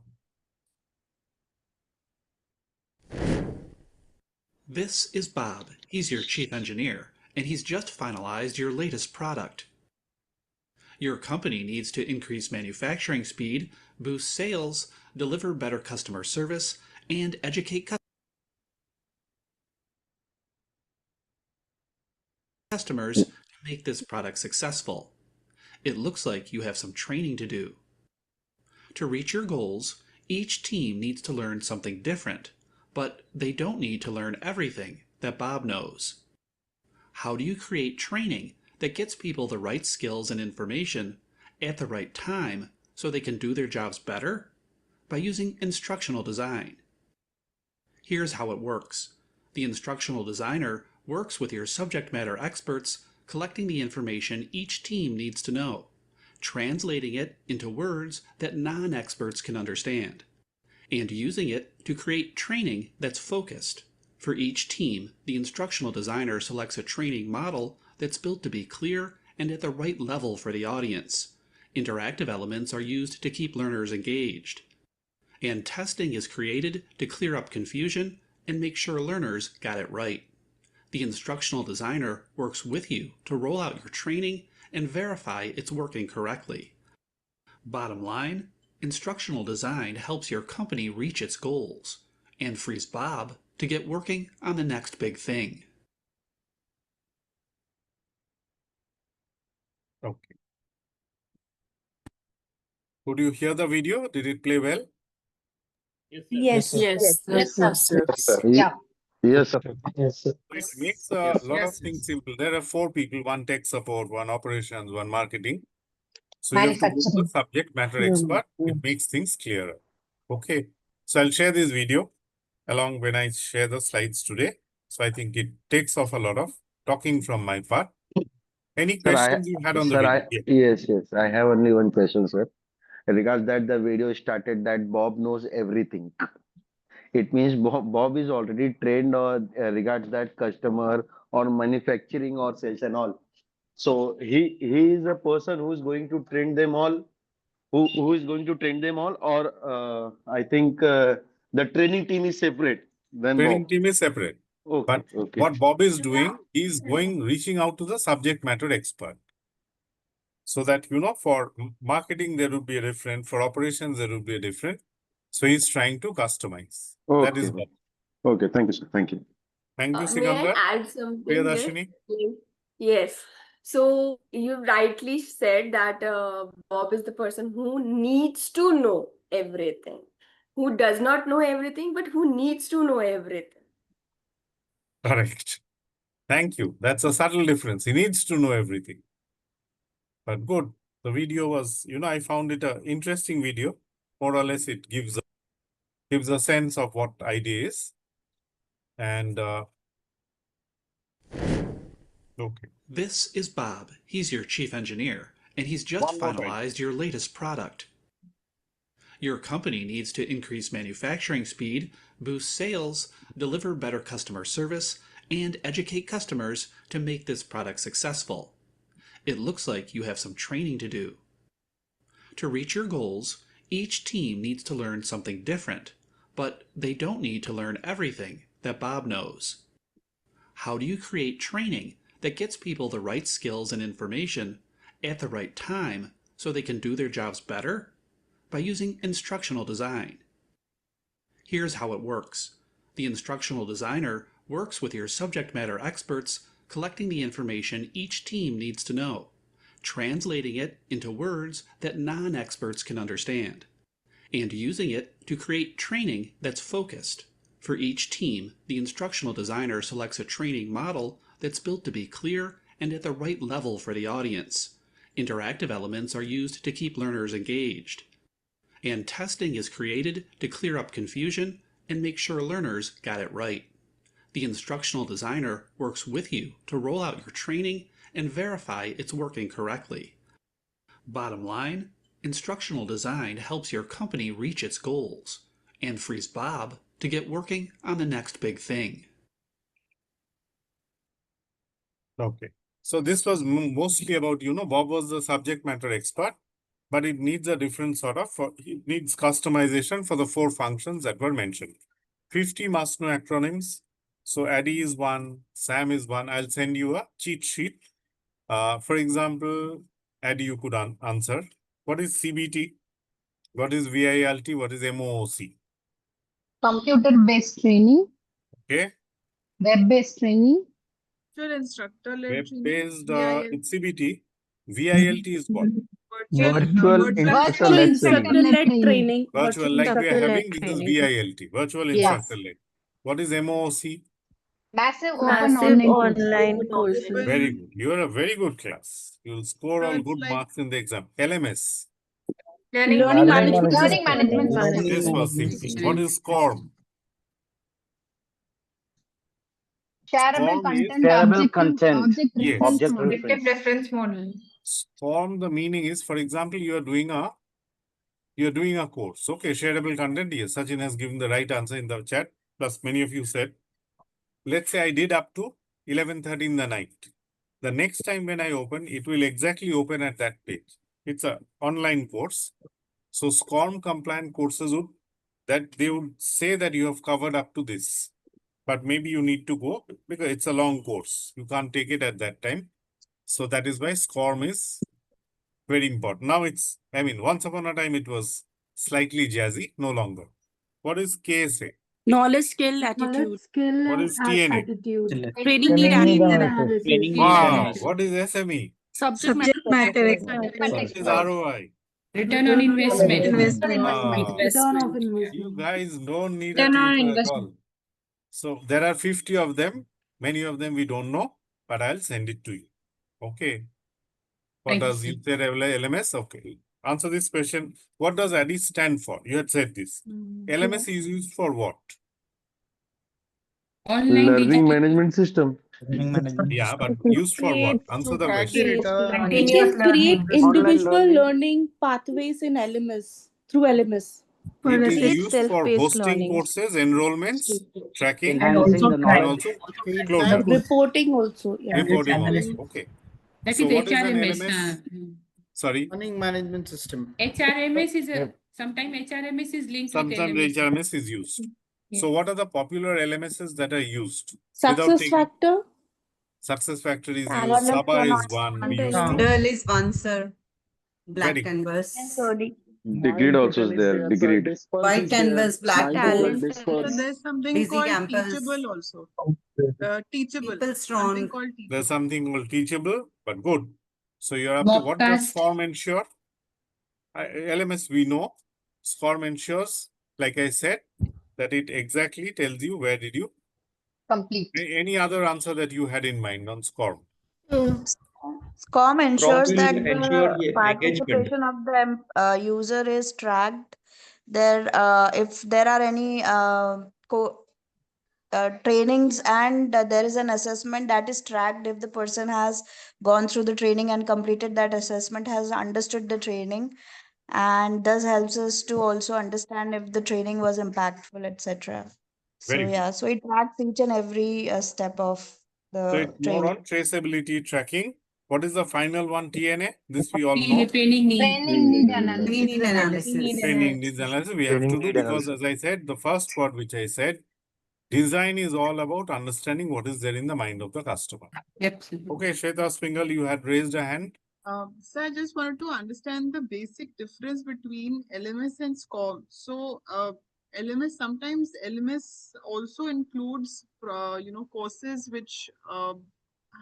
This is Bob. He's your chief engineer, and he's just finalized your latest product. Your company needs to increase manufacturing speed, boost sales, deliver better customer service, and educate customers to make this product successful. It looks like you have some training to do. To reach your goals, each team needs to learn something different, but they don't need to learn everything that Bob knows. How do you create training that gets people the right skills and information at the right time so they can do their jobs better? By using instructional design. Here's how it works. The instructional designer works with your subject matter experts, collecting the information each team needs to know, translating it into words that non-experts can understand, and using it to create training that's focused. For each team, the instructional designer selects a training model that's built to be clear and at the right level for the audience. Interactive elements are used to keep learners engaged. And testing is created to clear up confusion and make sure learners got it right. The instructional designer works with you to roll out your training and verify it's working correctly. Bottom line, instructional design helps your company reach its goals and frees Bob to get working on the next big thing. Okay. Could you hear the video? Did it play well? Yes, sir. Yes. Yes, sir. Yes, sir. Yeah. Yes, sir. Yes. It makes a lot of things simple. There are 4 people, one tech support, one operations, one marketing. So you have to go to the subject matter expert. It makes things clearer. Okay. So I'll share this video along when I share the slides today. So I think it takes off a lot of talking from my part. Any Sir, questions you had on the sir, video? Yeah. yes, I have only one question, sir. Regards that the video started that Bob knows everything. It means Bob is already trained or regards that customer or manufacturing or sales and all. So he is a person who is going to train them all. Who is going to train them all? Or I think the training team is separate than Training Bob. team is separate. Okay, But okay. what Bob is doing, he's reaching out to the subject matter expert. So that, for marketing, there would be a different, for operations, there would be a different. So he's trying to customize. That is Okay. Bob. Okay, thank you, sir. Thank you. Thank you, May I Sikandar. add something here? Priyadarshini? Yes. So you rightly said that Bob is the person who needs to know everything, who does not know everything, but who needs to know everything. Correct. Thank you. That's a subtle difference. He needs to know everything. But good. The video was, I found it an interesting video. More or less, it gives a sense of what idea is. And okay. This is Bob. He's your chief engineer, and he's just One more time. finalized your latest product. Your company needs to increase manufacturing speed, boost sales, deliver better customer service, and educate customers to make this product successful. It looks like you have some training to do. To reach your goals, each team needs to learn something different, but they don't need to learn everything that Bob knows. How do you create training that gets people the right skills and information at the right time so they can do their jobs better? By using instructional design. Here's how it works. The instructional designer works with your subject matter experts, collecting the information each team needs to know, translating it into words that non-experts can understand, and using it to create training that's focused. For each team, the instructional designer selects a training model that's built to be clear and at the right level for the audience. Interactive elements are used to keep learners engaged. And testing is created to clear up confusion and make sure learners got it right. The instructional designer works with you to roll out your training and verify it's working correctly. Bottom line, instructional design helps your company reach its goals and frees Bob to get working on the next big thing. Okay. So this was mostly about, Bob was the subject matter expert, but it needs a different it needs customization for the 4 functions that were mentioned. 50 must-know acronyms. So Addy is one, Sam is one. I'll send you a cheat sheet. For example, Addy, you could answer. What is CBT? What is VILT? What is MOOC? Computer-based training. Okay. Web-based training. Instructor-led training. Web-based VIL. it's CBT. VILT is what? Virtual instructor-led training. Virtual, like we are having, this is VILT, virtual instructor-led. What is MOOC? Massive Massive online courses. Very good. You are a very good class. You'll score all it's good like- marks in the exam. LMS. Learning management This was simple. What is SCORM? Shareable SCORM is content, Shareable object content. Yes. reference Object model. objective reference model. SCORM, the meaning is, for example, you are doing a course. Okay, shareable content. Yes, Sachin has given the right answer in the chat. Plus, many of you said, let's say I did up to 11:30 in the night. The next time when I open, it will exactly open at that page. It's an online course. So SCORM compliant courses they would say that you have covered up to this, but maybe you need to go because it's a long course. You can't take it at that time. So that is why SCORM is very important. Now once upon a time it was slightly jazzy, no longer. What is KSA? Knowledge, skill, attitude. What is TNA? Training need analysis. Wow. What is SME? Subject matter expert. What is ROI? Return on investment. You guys don't need a tutor at all. So there are 50 of them. Many of them we don't know, but I'll send it to you. Okay. What does you say LMS? Okay. Answer this question. What does ADDI stand for? You had said this. LMS is used for what? Online Learning digital. management system. Yeah, but used for what? Answer the question. It can Continuous create learning. individual learning pathways in LMS through LMS. It is Create used for self-paced hosting learning. courses, enrollments, tracking, Enhancing the and knowledge. also closure. Reporting also. Yeah. Reporting also. Okay. That So is what is an HRMS. LMS? Sorry. Learning management system. HRMS is a sometimes HRMS is linked with Sometimes LMS. HRMS is used. So what are the popular LMSs that are used? Success factor. Success Factor is Talent used. Saba One is one. We used to. Dell is one, sir. Black Very good. canvas. The grid also is there. The grid. White canvas, black board. So there's something Busy called campus. teachable also. Teachable. People strong. Something called teachable. There's something called teachable, but good. So you're up to what does Mobcast. SCORM ensure? LMS we know. SCORM ensures, like I said, that it exactly tells you where did you Complete. Any other answer that you had in mind on SCORM? SCORM ensures will that ensure the engagement. participation of the user is tracked. If there are any trainings and there is an assessment that is tracked, if the person has gone through the training and completed that assessment, has understood the training, and thus helps us to also understand if the training was impactful, etc. So Very good. yeah, so it tracks each and every step of So the it's more training. on traceability tracking. What is the final one, TNA? This we all know. Training need. Training need analysis. Need analysis. Training needs analysis we have to Training do need because, analysis. as I said, the first word which I said, design is all about understanding what is there in the mind of the customer. Yep. Okay, Shweta Spingal, you had raised a hand. So I just wanted to understand the basic difference between LMS and SCORM. So LMS, sometimes LMS also includes courses which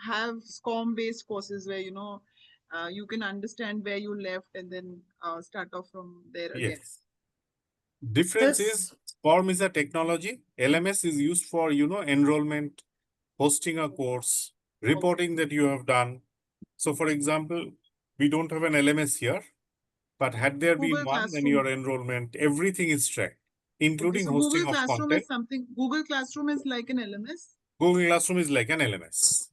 have SCORM based courses where you can understand where you left and then start off from there again. Yes. Difference is SCORM is a technology. LMS is used for, enrollment, hosting a course, reporting that you have done. So for example, we don't have an LMS here, but had there been Google one, then Classroom. your enrollment, everything is tracked, including So hosting Google of Classroom content. is something. Google Classroom is like an LMS. Google Classroom is like an LMS.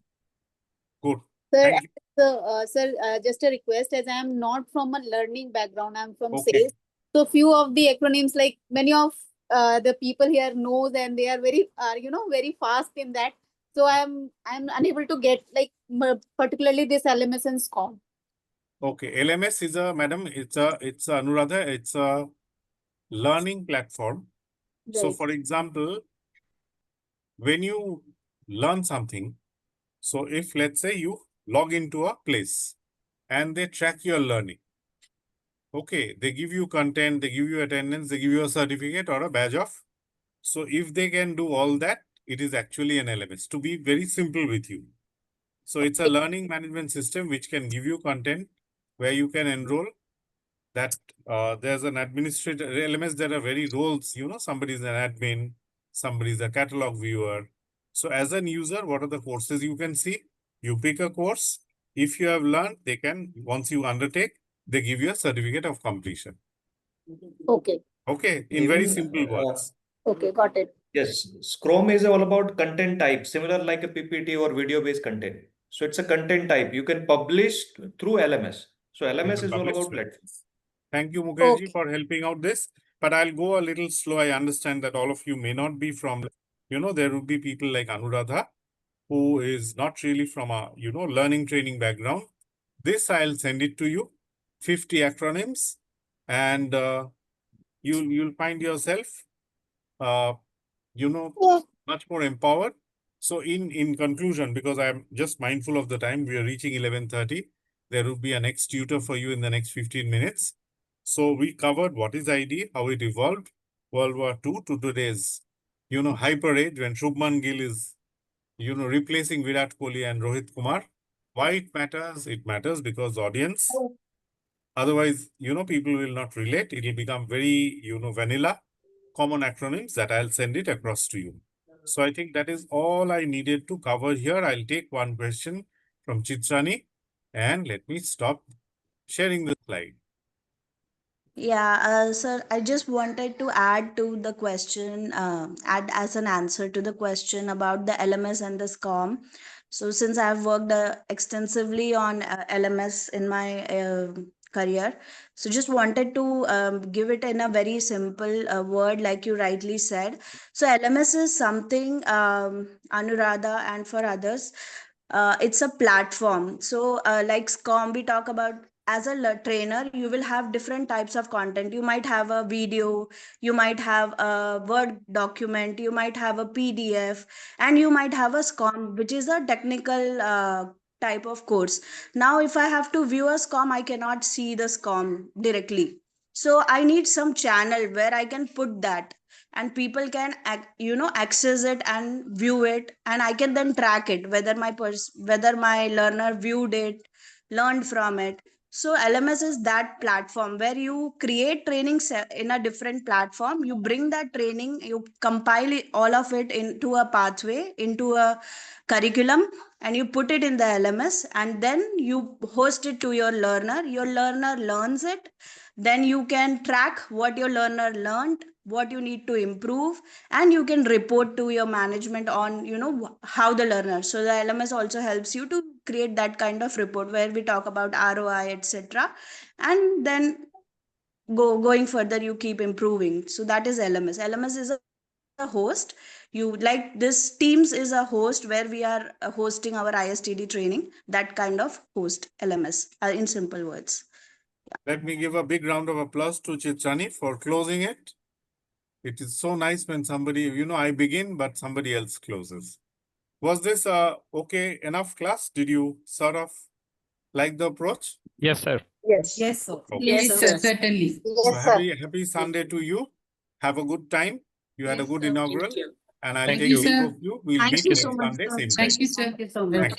Good. Sir, Thank you. just a request, as I am not from a learning background, I'm from Okay. sales. So few of the acronyms, like many of the people here knows, and they are very, very fast in that. So I'm unable to get particularly this LMS and SCORM. Okay. LMS is it's a Anuradha, it's a learning platform. So Right. for example, when you learn something, so if let's say you log into a place and they track your learning. Okay, they give you content, they give you attendance, they give you a certificate or a badge of. So if they can do all that, it is actually an LMS, to be very simple with you. So it's a learning management system which can give you content where you can enroll. That there's an administrator LMS, there are very roles, somebody is an admin, somebody is a catalog viewer. So as an user, what are the courses you can see? You pick a course. If you have learned, they can, once you undertake, they give you a certificate of completion. Okay. Okay, in very simple words. Okay, got it. Yes, Scrum is all about content type, similar like a PPT or video-based content. So it's a content type. You can publish through LMS. So LMS is all Publish about through platform. Thank you, Mukherjee, for helping out this. But I'll go a little slow. I understand that all of you may not be from, there would be people like Anuradha, who is not really from a, learning training background. This I'll send it to you, 50 acronyms, and you'll find yourself, much more empowered. So in conclusion, because I'm just mindful of the time, we are reaching 11:30. There will be a next tutor for you in the next 15 minutes. So we covered what is ID, how it evolved, World War II to today's, hyper age when Shubman Gill is, replacing Virat Kohli and Rohit Kumar. Why it matters? It matters because audience. Otherwise, people will not relate. It will become very, vanilla, common acronyms that I'll send it across to you. So I think that is all I needed to cover here. I'll take one question from Chitrani and let me stop sharing the slide. Yeah, sir, I just wanted to add to the question, add as an answer to the question about the LMS and the SCOM. So, since I've worked extensively on LMS in my career, so just wanted to give it in a very simple word, like you rightly said. So, LMS is something, Anuradha, and for others, it's a platform. So, like SCOM, we talk about as a trainer, you will have different types of content. You might have a video, you might have a Word document, you might have a PDF, and you might have a SCOM, which is a technical type of course. Now, if I have to view a SCOM, I cannot see the SCOM directly. So I need some channel where I can put that, and people can access it and view it, and I can then track it whether whether my learner viewed it, learned from it. So LMS is that platform where you create training in a different platform. You bring that training, you compile all of it into a pathway, into a curriculum, and you put it in the LMS, and then you host it to your learner. Your learner learns it. Then you can track what your learner learned, what you need to improve, and you can report to your management on how the learner. So the LMS also helps you to create that kind of report where we talk about ROI, etc. And then going further, you keep improving. So that is LMS. LMS is a host. You like this Teams is a host where we are hosting our ISTD training. That kind of host, LMS, in simple words. Let me give a big round of applause to Chitrani for closing it. It is so nice when somebody, I begin, but somebody else closes. Was this okay enough class? Did you sort of like the approach? Yes, sir. Yes. Yes, sir. Okay. Yes, sir, certainly. So happy Sunday to you. Have a good time. You had a good inaugural. And I'll Thank take you. leave of you. We'll Thank meet you next so much, Sunday, sir. same time. Thank you, sir. Thank you so much. Thank you.